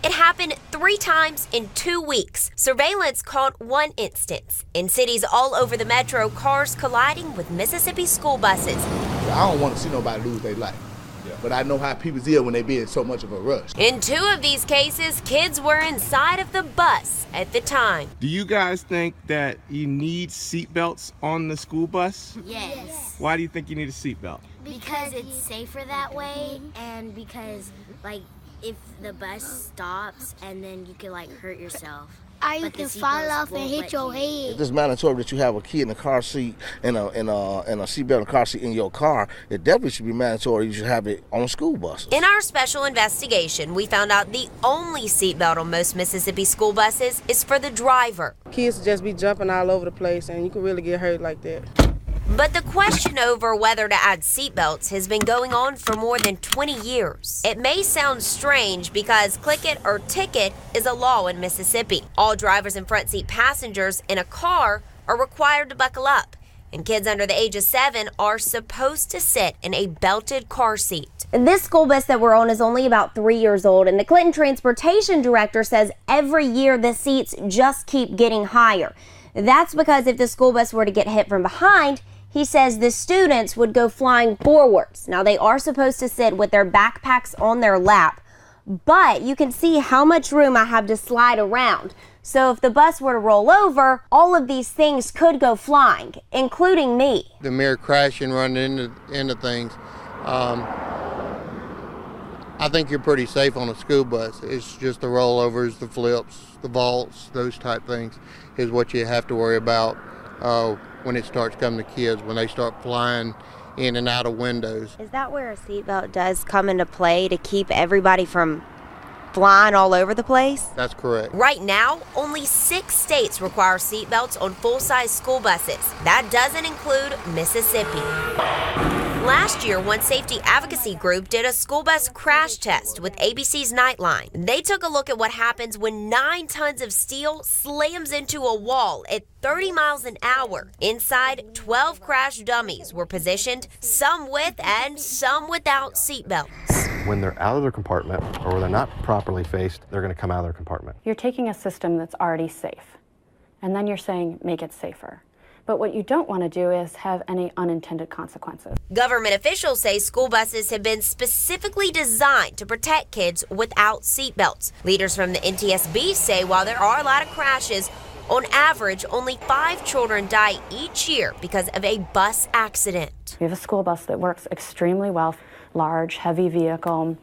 It happened 3 times in 2 weeks. Surveillance caught one instance. In cities all over the metro, cars colliding with Mississippi school buses. I don't want to see nobody lose their life. But I know how people feel when they be in so much of a rush. In 2 of these cases, kids were inside of the bus at the time. Do you guys think that you need seatbelts on the school bus? Yes. Why do you think you need a seatbelt? Because it's safer that way, and because, like, if the bus stops and then you can, like, hurt yourself. You can fall off and hit your head. It's mandatory that you have a kid in the car seat and a seatbelt in the car seat in your car. It definitely should be mandatory. You should have it on school buses. In our special investigation, we found out the only seatbelt on most Mississippi school buses is for the driver. Kids just be jumping all over the place, and you can really get hurt like that. But the question over whether to add seatbelts has been going on for more than 20 years. It may sound strange because click it or ticket is a law in Mississippi. All drivers and front seat passengers in a car are required to buckle up, and kids under the age of 7 are supposed to sit in a belted car seat. This school bus that we're on is only about 3 years old, and the Clinton transportation director says every year the seats just keep getting higher. That's because if the school bus were to get hit from behind, he says the students would go flying forwards. Now, they are supposed to sit with their backpacks on their lap, but you can see how much room I have to slide around. So if the bus were to roll over, all of these things could go flying, including me. The mere crashing, running into things. I think you're pretty safe on a school bus. It's just the rollovers, the flips, the vaults, those type things is what you have to worry about when it starts coming to kids, when they start flying in and out of windows. Is that where a seatbelt does come into play to keep everybody from flying all over the place? That's correct. Right now, only 6 states require seatbelts on full-size school buses. That doesn't include Mississippi. Last year, one safety advocacy group did a school bus crash test with ABC's Nightline. They took a look at what happens when 9 tons of steel slams into a wall at 30 miles an hour. Inside, 12 crash dummies were positioned, some with and some without seatbelts. When they're out of their compartment or when they're not properly faced, they're going to come out of their compartment. You're taking a system that's already safe, and then you're saying make it safer. But what you don't want to do is have any unintended consequences. Government officials say school buses have been specifically designed to protect kids without seatbelts. Leaders from the NTSB say while there are a lot of crashes, on average, only 5 children die each year because of a bus accident. We have a school bus that works extremely well. Large, heavy vehicle,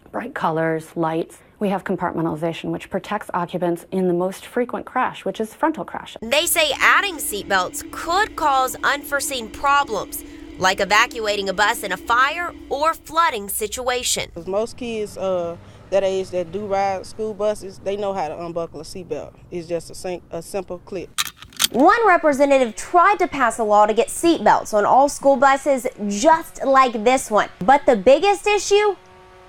bright colors, lights. We have compartmentalization, which protects occupants in the most frequent crash, which is frontal crashes. They say adding seatbelts could cause unforeseen problems, like evacuating a bus in a fire or flooding situation. Most kids that age that do ride school buses, they know how to unbuckle a seatbelt. It's just a simple clip. One representative tried to pass a law to get seatbelts on all school buses just like this one. But the biggest issue?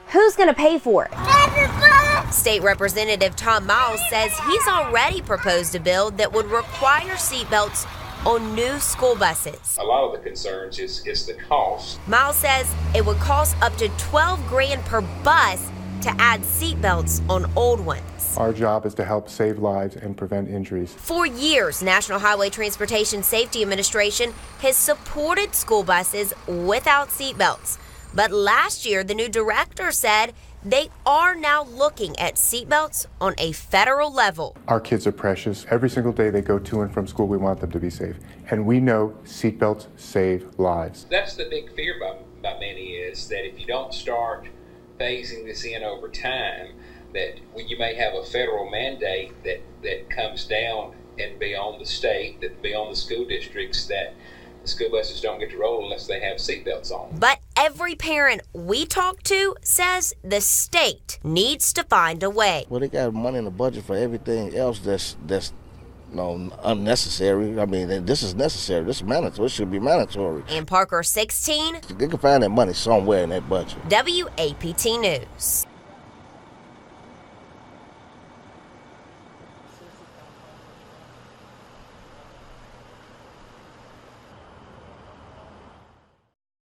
Who's going to pay for it? State Representative Tom Miles says he's already proposed a bill that would require seatbelts on new school buses. A lot of the concerns is the cost. Miles says it would cost up to $12 grand per bus to add seatbelts on old ones. Our job is to help save lives and prevent injuries. For years, National Highway Transportation Safety Administration has supported school buses without seatbelts. But last year, the new director said they are now looking at seatbelts on a federal level. Our kids are precious. Every single day they go to and from school, we want them to be safe. And we know seatbelts save lives. That's the big fear by many is that if you don't start phasing this in over time, that you may have a federal mandate that comes down and beyond the state, that beyond the school districts, that the school buses don't get to roll unless they have seatbelts on. But every parent we talk to says the state needs to find a way. Well, they got money in the budget for everything else that's unnecessary. I mean, this is necessary. This is mandatory. It should be mandatory. In Parker 16, they can find that money somewhere in that budget. WAPT News.